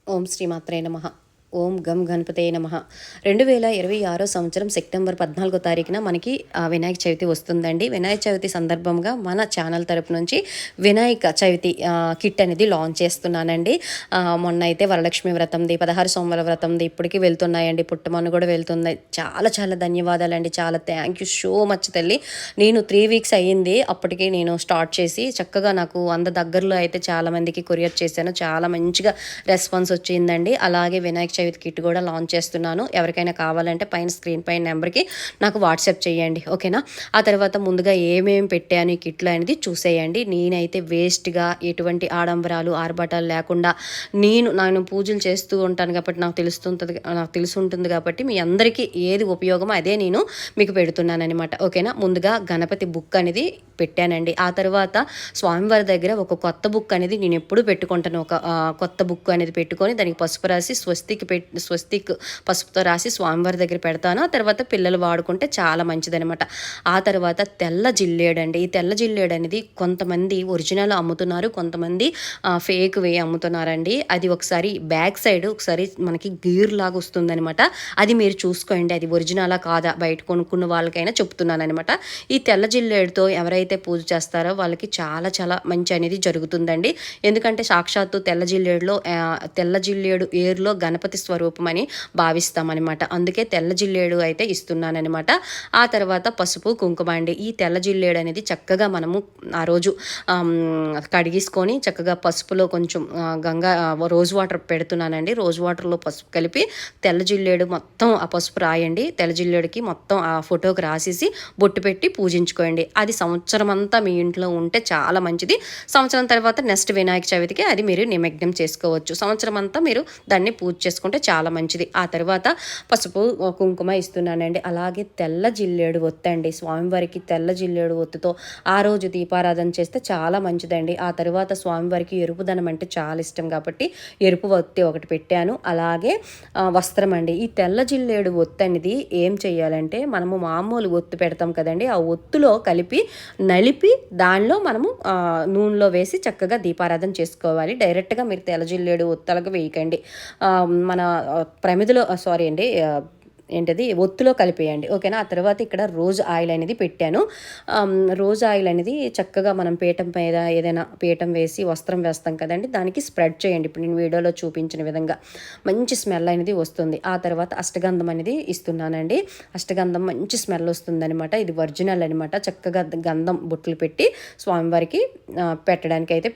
ఓం శ్రీ మాత్రే నమః. ఓం గం గణపతే నమః. 2026 సంవత్సరం సెప్టెంబర్ 14 తారీఖున మనకి వినాయక చవితి వస్తుందండి. వినాయక చవితి సందర్భంగా మన ఛానల్ తరపు నుంచి వినాయక చవితి కిట్ అనేది లాంచ్ చేస్తున్నానండి. మొన్న అయితే వరలక్ష్మి వ్రతంది, 16 సోమవార వ్రతంది ఇప్పటికీ వెళ్తున్నాయండి. పుట్టమన్ను కూడా వెళ్తుంది. చాలా చాలా ధన్యవాదాలండి. చాలా థ్యాంక్ యూ సో మచ్ తల్లి. నేను 3 వీక్స్ అయ్యింది అప్పటికి నేను స్టార్ట్ చేసి. చక్కగా నాకు 100 దగ్గరలో అయితే చాలామందికి కొరియర్ చేశాను. చాలా మంచిగా రెస్పాన్స్ వచ్చిందండి. అలాగే వినాయక చవితి కిట్ కూడా లాంచ్ చేస్తున్నాను. ఎవరికైనా కావాలంటే పైన స్క్రీన్ పైన నెంబర్కి నాకు వాట్సాప్ చేయండి, ఓకేనా. ఆ తర్వాత ముందుగా ఏమేమి పెట్టాను ఈ కిట్లో అనేది చూసేయండి. నేనైతే వేస్ట్గా ఎటువంటి ఆడంబరాలు ఆర్భాటాలు లేకుండా నేను పూజలు చేస్తూ ఉంటాను కాబట్టి నాకు తెలిసి ఉంటుంది కాబట్టి మీ అందరికీ ఏది ఉపయోగమో అదే నేను మీకు పెడుతున్నాను అనమాట, ఓకేనా. ముందుగా గణపతి బుక్ అనేది పెట్టానండి. ఆ తర్వాత స్వామివారి దగ్గర ఒక కొత్త బుక్ అనేది నేను ఎప్పుడు పెట్టుకుంటాను. ఒక కొత్త బుక్ అనేది పెట్టుకొని దానికి పసుపు రాసి స్వస్తిక్ పసుపుతో రాసి స్వామివారి దగ్గర పెడతాను. ఆ తర్వాత పిల్లలు వాడుకుంటే చాలా మంచిదనమాట. ఆ తర్వాత తెల్ల జిల్లేడు అండి. ఈ తెల్ల జిల్లేడు అనేది కొంతమంది ఒరిజినల్ అమ్ముతున్నారు, కొంతమంది ఫేక్ వే అమ్ముతున్నారండి. అది ఒకసారి బ్యాక్ సైడ్ ఒకసారి మనకి గీర్ లాగా వస్తుందనమాట. అది మీరు చూసుకోండి, అది ఒరిజినలా కాదా బయట కొనుక్కున్న వాళ్ళకైనా చెప్తున్నాను అనమాట. ఈ తెల్ల జిల్లేడుతో ఎవరైతే పూజ చేస్తారో వాళ్ళకి చాలా చాలా మంచి అనేది జరుగుతుందండి. ఎందుకంటే సాక్షాత్తు తెల్ల జిల్లేడు ఏరులో గణపతి స్వరూపం అని భావిస్తామన్నమాట. అందుకే తెల్ల జిల్లేడు అయితే ఇస్తున్నానమాట. ఆ తర్వాత పసుపు కుంకుమ అండి. ఈ తెల్ల జిల్లేడు అనేది చక్కగా మనము ఆ రోజు కడిగేసుకొని చక్కగా పసుపులో కొంచెం రోజ్ వాటర్ పెడుతున్నానండి. రోజ్ వాటర్లో పసుపు కలిపి తెల్ల జిల్లేడు మొత్తం ఆ పసుపు రాయండి. తెల్ల జిల్లేడుకి మొత్తం ఆ ఫోటోకి రాసేసి బొట్టు పెట్టి పూజించుకోండి. అది సంవత్సరం అంతా మీ ఇంట్లో ఉంటే చాలా మంచిది. సంవత్సరం తర్వాత నెక్స్ట్ వినాయక చవితికి అది మీరు నిమగ్నం చేసుకోవచ్చు. సంవత్సరం అంతా మీరు దాన్ని పూజ చేసుకుంటే చాలా మంచిది. ఆ తర్వాత పసుపు కుంకుమ ఇస్తున్నానండి. అలాగే తెల్ల జిల్లేడు ఒత్తండి. స్వామివారికి తెల్ల జిల్లేడు ఒత్తుతో ఆ రోజు దీపారాధన చేస్తే చాలా మంచిదండి. ఆ తర్వాత స్వామివారికి ఎరుపుదనం అంటే చాలా ఇష్టం కాబట్టి ఎరుపు ఒత్తి ఒకటి పెట్టాను. అలాగే వస్త్రం అండి. ఈ తెల్ల జిల్లేడు ఒత్తి అనేది ఏం చేయాలంటే మనము మామూలు ఒత్తు పెడతాం కదండి, ఆ ఒత్తులో కలిపి నలిపి దానిలో మనము నూనెలో వేసి చక్కగా దీపారాధన చేసుకోవాలి. డైరెక్ట్గా మీరు తెల్ల జిల్లేడు ఒత్తలకు వేయకండి. మన ప్రమిదిలో సారీ అండి ఏంటది ఒత్తులో కలిపేయండి, ఓకేనా. ఆ తర్వాత ఇక్కడ రోజ్ ఆయిల్ అనేది పెట్టాను. రోజ్ ఆయిల్ అనేది చక్కగా మనం పీఠం మీద ఏదైనా పీఠం వేసి వస్త్రం వేస్తాం కదండి, దానికి స్ప్రెడ్ చేయండి. ఇప్పుడు నేను వీడియోలో చూపించిన విధంగా మంచి స్మెల్ అనేది వస్తుంది. ఆ తర్వాత అష్టగంధం అనేది ఇస్తున్నానండి. అష్టగంధం మంచి స్మెల్ వస్తుందనమాట. ఇది ఒరిజినల్ అనమాట. చక్కగా గంధం బొట్లు పెట్టి స్వామివారికి పెట్టడానికి అయితే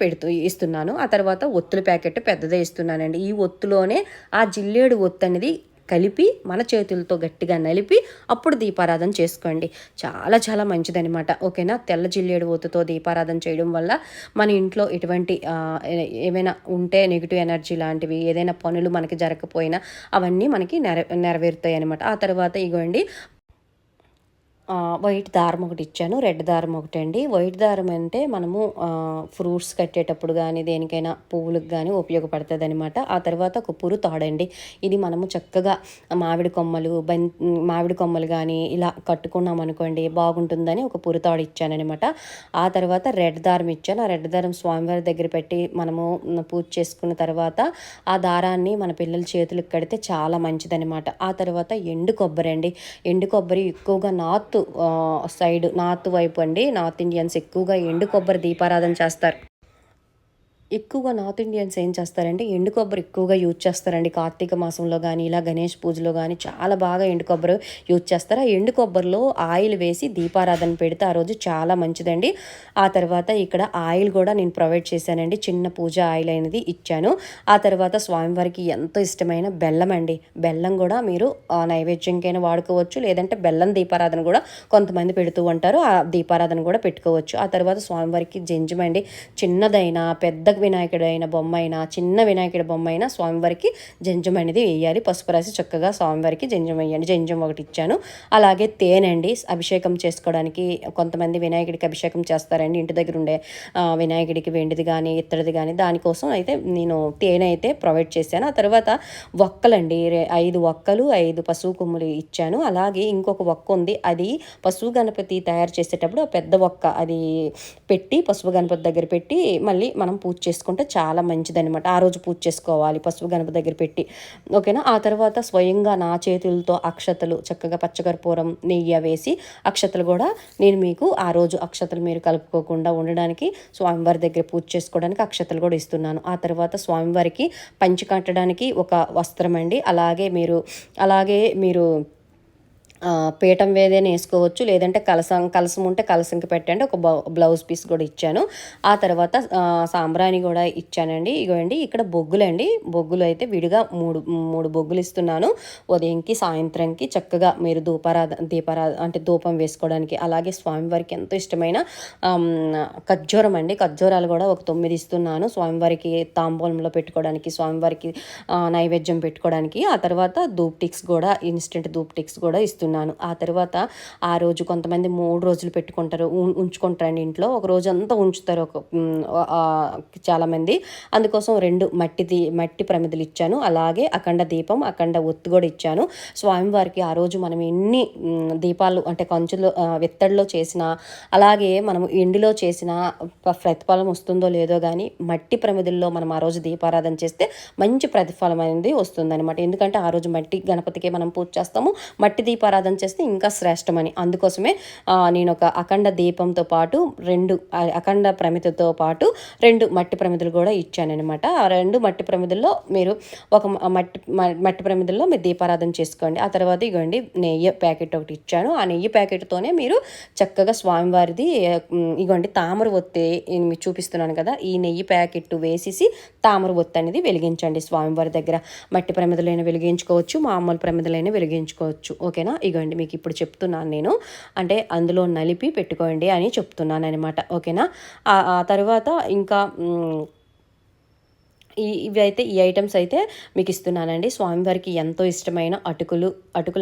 ఇస్తున్నాను. ఆ తర్వాత ఒత్తుల ప్యాకెట్ పెద్దదే ఇస్తున్నానండి. ఈ ఒత్తులోనే ఆ జిల్లేడు ఒత్తు అనేది కలిపి మన చేతులతో గట్టిగా నలిపి అప్పుడు దీపారాధన చేసుకోండి. చాలా చాలా మంచిదనమాట, ఓకేనా. తెల్ల జిల్లేడు ఒత్తుతో దీపారాధన చేయడం వల్ల మన ఇంట్లో ఎటువంటి ఏమైనా ఉంటే నెగిటివ్ ఎనర్జీ లాంటివి ఏదైనా పనులు మనకి జరగకపోయినా అవన్నీ మనకి నెరవేరుతాయి అనమాట. ఆ తర్వాత ఇగోండి వైట్ దారం ఒకటి ఇచ్చాను, రెడ్ దారం ఒకటి అండి. వైట్ దారం అంటే మనము ఫ్రూట్స్ కట్టేటప్పుడు కానీ దేనికైనా పువ్వులకు కానీ ఉపయోగపడుతుంది అనమాట. ఆ తర్వాత ఒక పురు తాడండి. ఇది మనము చక్కగా మామిడి కొమ్మలు కానీ ఇలా కట్టుకున్నాం అనుకోండి బాగుంటుందని ఒక పురు తాడు ఇచ్చానమాట. ఆ తర్వాత రెడ్ దారం ఇచ్చాను. ఆ రెడ్ దారం స్వామివారి దగ్గర పెట్టి మనము పూజ చేసుకున్న తర్వాత ఆ దారాన్ని మన పిల్లల చేతులకు కడితే చాలా మంచిదనమాట. ఆ తర్వాత ఎండు కొబ్బరి అండి. ఎండు కొబ్బరి ఎక్కువగా నార్త్ వైపు అండి, నార్త్ ఇండియన్స్ ఎక్కువగా ఎండు కొబ్బరి దీపారాధన చేస్తారు. ఎక్కువగా నార్త్ ఇండియన్స్ ఏం చేస్తారంటే ఎండు కొబ్బరి ఎక్కువగా యూజ్ చేస్తారండి. కార్తీక మాసంలో కానీ ఇలా గణేష్ పూజలో కానీ చాలా బాగా ఎండు కొబ్బరి యూజ్ చేస్తారు. ఆ ఎండు కొబ్బరిలో ఆయిల్ వేసి దీపారాధన పెడితే ఆ రోజు చాలా మంచిదండి. ఆ తర్వాత ఇక్కడ ఆయిల్ కూడా నేను ప్రొవైడ్ చేశానండి. చిన్న పూజ ఆయిల్ అనేది ఇచ్చాను. ఆ తర్వాత స్వామివారికి ఎంతో ఇష్టమైన బెల్లం అండి. బెల్లం కూడా మీరు నైవేద్యంకైనా వాడుకోవచ్చు, లేదంటే బెల్లం దీపారాధన కూడా కొంతమంది పెడుతూ ఉంటారు. ఆ దీపారాధన కూడా పెట్టుకోవచ్చు. ఆ తర్వాత స్వామివారికి జంజమండి. చిన్నదైనా పెద్ద వినాయకుడైన బొమ్మ అయినా చిన్న వినాయకుడి బొమ్మ అయినా స్వామివారికి జంజం అనేది వేయాలి. పసుపు రాసి చక్కగా స్వామివారికి జంజం వేయండి. జంజం ఒకటి ఇచ్చాను. అలాగే తేనె అండి. అభిషేకం చేసుకోవడానికి కొంతమంది వినాయకుడికి అభిషేకం చేస్తారండి. ఇంటి దగ్గర ఉండే వినాయకుడికి వెండిది కానీ ఇత్తడిది కానీ, దానికోసం అయితే నేను తేనె అయితే ప్రొవైడ్ చేశాను. ఆ తర్వాత ఒక్కలండి. 5 ఒక్కలు 5 పసుపు కొమ్ములు ఇచ్చాను. అలాగే ఇంకొక ఒక్క ఉంది, అది పసుపు గణపతి తయారు చేసేటప్పుడు ఆ పెద్ద ఒక్క అది పెట్టి పసుపు గణపతి దగ్గర పెట్టి మళ్ళీ మనం పూజ చేసుకుంటే చాలా మంచిదనమాట. ఆ రోజు పూజ చేసుకోవాలి పసుపు గణపతి దగ్గర పెట్టి, ఓకేనా. ఆ తర్వాత స్వయంగా నా చేతులతో అక్షతలు చక్కగా పచ్చకర్పూరం నెయ్యి వేసి అక్షతలు కూడా నేను మీకు ఆ రోజు అక్షతలు మీరు కలుపుకోకుండా ఉండడానికి స్వామివారి దగ్గర పూజ చేసుకోవడానికి అక్షతలు కూడా ఇస్తున్నాను. ఆ తర్వాత స్వామివారికి పంచి కట్టడానికి ఒక వస్త్రం అండి. అలాగే మీరు పీఠం వేదైనా వేసుకోవచ్చు, లేదంటే కలసం ఉంటే కలసంకి పెట్టండి. ఒక బ్లౌజ్ పీస్ కూడా ఇచ్చాను. ఆ తర్వాత సాంబ్రాణి కూడా ఇచ్చానండి. ఇగోండి ఇక్కడ బొగ్గులండి. బొగ్గులు అయితే విడిగా మూడు బొగ్గులు ఇస్తున్నాను. ఉదయంకి సాయంత్రంకి చక్కగా మీరు దీపారాధన అంటే ధూపం వేసుకోవడానికి. అలాగే స్వామివారికి ఎంతో ఇష్టమైన ఖర్జూరం అండి. ఖర్జూరాలు కూడా ఒక 9 ఇస్తున్నాను స్వామివారికి తాంబూలంలో పెట్టుకోవడానికి, స్వామివారికి నైవేద్యం పెట్టుకోవడానికి. ఆ తర్వాత ధూప్ టిక్స్ కూడా, ఇన్స్టెంట్ ధూప్ టిక్స్ కూడా ఇస్తున్నాను. ఆ తర్వాత ఆ రోజు కొంతమంది 3 రోజులు పెట్టుకుంటారు, ఉంచుకుంటారండి ఇంట్లో. ఒక రోజు అంతా ఉంచుతారు చాలామంది. అందుకోసం 2 మట్టి ప్రమిదలు ఇచ్చాను. అలాగే అఖండ దీపం, అఖండ ఒత్తు కూడా ఇచ్చాను స్వామివారికి. ఆ రోజు మనం ఎన్ని దీపాలు అంటే కంచులో విత్తడిలో చేసిన, అలాగే మనం ఎండిలో చేసిన ప్రతిఫలం వస్తుందో లేదో కానీ మట్టి ప్రమిదల్లో మనం ఆ రోజు దీపారాధన చేస్తే మంచి ప్రతిఫలం అనేది వస్తుందన్నమాట. ఎందుకంటే ఆ రోజు మట్టి గణపతికే మనం పూజ చేస్తాము, మట్టి దీపారాధన చేస్తే ఇంకా శ్రేష్టమని. అందుకోసమే నేను ఒక అఖండ దీపంతో పాటు 2 అఖండ ప్రమిదతో పాటు 2 మట్టి ప్రమిదలు కూడా ఇచ్చానమాట. ఆ 2 మట్టి ప్రమిదల్లో మీరు ఒక మట్టి ప్రమిదల్లో మీరు దీపారాధన చేసుకోండి. ఆ తర్వాత ఇగోండి నెయ్యి ప్యాకెట్ ఒకటి ఇచ్చాను. ఆ నెయ్యి ప్యాకెట్తోనే మీరు చక్కగా స్వామివారిది ఇగోండి తామర ఒత్తి మీకు చూపిస్తున్నాను కదా, ఈ నెయ్యి ప్యాకెట్ వేసేసి తామర ఒత్తి అనేది వెలిగించండి స్వామివారి దగ్గర. మట్టి ప్రమిదలైనా వెలిగించుకోవచ్చు, మామూలు ప్రమిదలైనా వెలిగించుకోవచ్చు, ఓకేనా. ఇగోండి మీకు ఇప్పుడు చెప్తున్నాను నేను, అంటే అందులో నలిపి పెట్టుకోండి అని చెప్తున్నాను అనమాట, ఓకేనా. ఆ తర్వాత ఇంకా ఇవి అయితే ఈ ఐటమ్స్ అయితే మీకు ఇస్తున్నానండి. స్వామివారికి ఎంతో ఇష్టమైన అటుకులు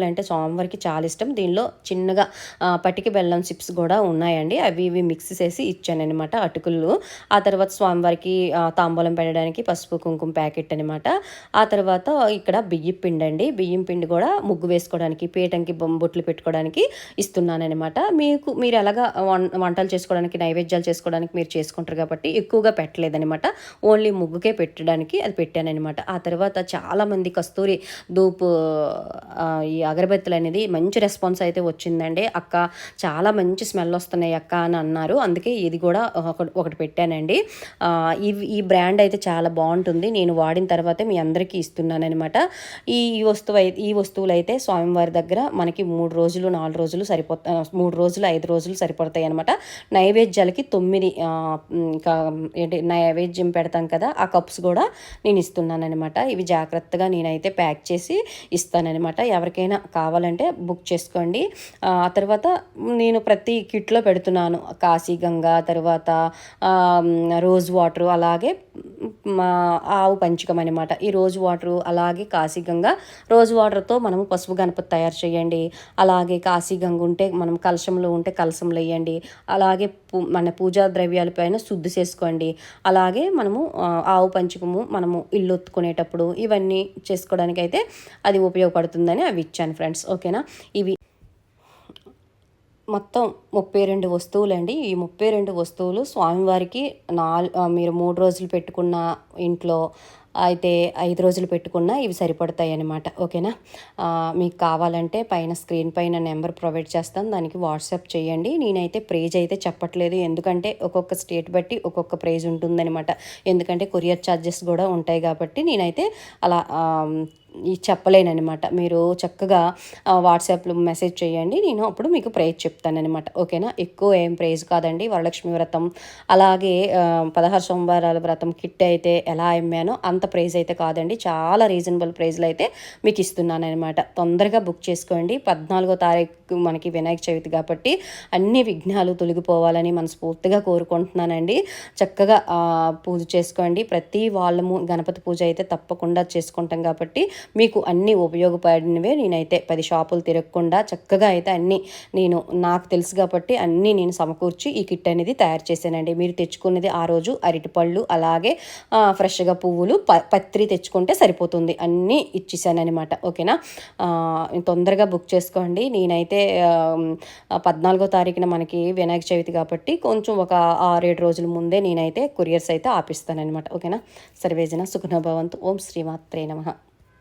అంటే స్వామివారికి చాలా ఇష్టం. దీనిలో చిన్నగా పటికి బెల్లం చిప్స్ కూడా ఉన్నాయండి. ఇవి మిక్స్ చేసి ఇచ్చానమాట అటుకులు. ఆ తర్వాత స్వామివారికి తాంబూలం పెట్టడానికి పసుపు కుంకుమ ప్యాకెట్ అనమాట. ఆ తర్వాత ఇక్కడ బియ్యం పిండి అండి. బియ్యం పిండి కూడా ముగ్గు వేసుకోవడానికి, పీఠంకి బొట్లు పెట్టుకోవడానికి ఇస్తున్నానమాట. మీరు ఎలాగా వంటలు చేసుకోవడానికి, నైవేద్యాలు చేసుకోవడానికి మీరు చేసుకుంటారు కాబట్టి ఎక్కువగా పెట్టలేదనమాట. ఓన్లీ ముగ్గుకే అది పెట్టానమాట. ఆ తర్వాత చాలామంది కస్తూరి ధూప్ ఈ అగరబత్తులు అనేది మంచి రెస్పాన్స్ అయితే వచ్చిందండి. అక్క చాలా మంచి స్మెల్ వస్తున్నాయి అక్క అని అన్నారు. అందుకే ఇది కూడా ఒకటి పెట్టానండి. ఈ బ్రాండ్ అయితే చాలా బాగుంటుంది. నేను వాడిన తర్వాతే మీ అందరికీ ఇస్తున్నానమాట. ఈ వస్తువులు అయితే స్వామివారి దగ్గర మనకి 3 రోజులు 4 రోజులు 3 రోజులు 5 రోజులు సరిపడతాయి అనమాట. నైవేద్యాలకి 9 ఇంకా ఏంటి నైవేద్యం పెడతాం కదా, ఆ కప్స్ కూడా నేను ఇస్తున్నానమాట. ఇవి జాగ్రత్తగా నేనైతే ప్యాక్ చేసి ఇస్తానమాట. ఎవరికైనా కావాలంటే బుక్ చేసుకోండి. ఆ తర్వాత నేను ప్రతి కిట్లో పెడుతున్నాను కాశీ గంగా, తర్వాత రోజ్ వాటర్, అలాగే ఆవు పంచకం అనమాట. ఈ రోజ్ వాటరు అలాగే కాశీ గంగా, రోజ్ వాటర్తో మనము పసుపు గణపతి తయారు చేయండి. అలాగే కాశీ గంగ ఉంటే మనం కలశంలో ఉంటే కలశంలో వేయండి. అలాగే మన పూజా ద్రవ్యాల పైన శుద్ధి చేసుకోండి. అలాగే మనము ఆవు పంచకము మనము ఇల్లు ఒత్తుకునేటప్పుడు ఇవన్నీ చేసుకోవడానికి అయితే అది ఉపయోగపడుతుందని అవి ఇచ్చాను ఫ్రెండ్స్, ఓకేనా. ఇవి మొత్తం 32 వస్తువులండి. ఈ 32 వస్తువులు స్వామివారికి మీరు 3 రోజులు పెట్టుకున్న ఇంట్లో అయితే 5 రోజులు పెట్టుకున్నా ఇవి సరిపడతాయి అన్నమాట, ఓకేనా. మీకు కావాలంటే పైన స్క్రీన్ పైన నెంబర్ ప్రొవైడ్ చేస్తాను, దానికి వాట్సాప్ చేయండి. నేనైతే ప్రైజ్ అయితే చెప్పట్లేదు, ఎందుకంటే ఒక్కొక్క స్టేట్ బట్టి ఒక్కొక్క ప్రైజ్ ఉంటుందన్నమాట. ఎందుకంటే కొరియర్ ఛార్జెస్ కూడా ఉంటాయి కాబట్టి నేనైతే అలా చెప్పలేనమాట. మీరు చక్కగా వాట్సాప్లో మెసేజ్ చేయండి, నేను అప్పుడు మీకు ప్రైజ్ చెప్తానమాట, ఓకేనా. ఎక్కువ ఏం ప్రైజ్ కాదండి. వరలక్ష్మి వ్రతం అలాగే 16 సోమవారాల వ్రతం కిట్ అయితే ఎలా అమ్మానో అంత ప్రైజ్ అయితే కాదండి. చాలా రీజనబుల్ ప్రైజ్లో అయితే మీకు ఇస్తున్నానమాట. తొందరగా బుక్ చేసుకోండి. 14వ తారీఖు మనకి వినాయక చవితి కాబట్టి అన్ని విఘ్నాలు తొలగిపోవాలని మనస్ఫూర్తిగా కోరుకుంటున్నానండి. చక్కగా పూజ చేసుకోండి. ప్రతి వాళ్ళము గణపతి పూజ అయితే తప్పకుండా చేసుకుంటాం కాబట్టి మీకు అన్నీ ఉపయోగపడినవే నేనైతే 10 షాపులు తిరగకుండా చక్కగా అయితే అన్నీ నేను నాకు తెలుసు కాబట్టి అన్నీ నేను సమకూర్చి ఈ కిట్ అనేది తయారు చేశానండి. మీరు తెచ్చుకున్నది ఆ రోజు అరటిపళ్ళు, అలాగే ఫ్రెష్గా పువ్వులు, పత్రి తెచ్చుకుంటే సరిపోతుంది. అన్నీ ఇచ్చేసానమాట. ఓకేనా. తొందరగా బుక్ చేసుకోండి. నేనైతే 14వ తారీఖున మనకి వినాయక చవితి కాబట్టి కొంచెం ఒక 6-7 రోజుల ముందే నేనైతే కొరియర్స్ అయితే ఆపిస్తానమాట. ఓకేనా. సర్వేజన సుఖనో భవంతు. ఓం శ్రీమాత్రే నమః.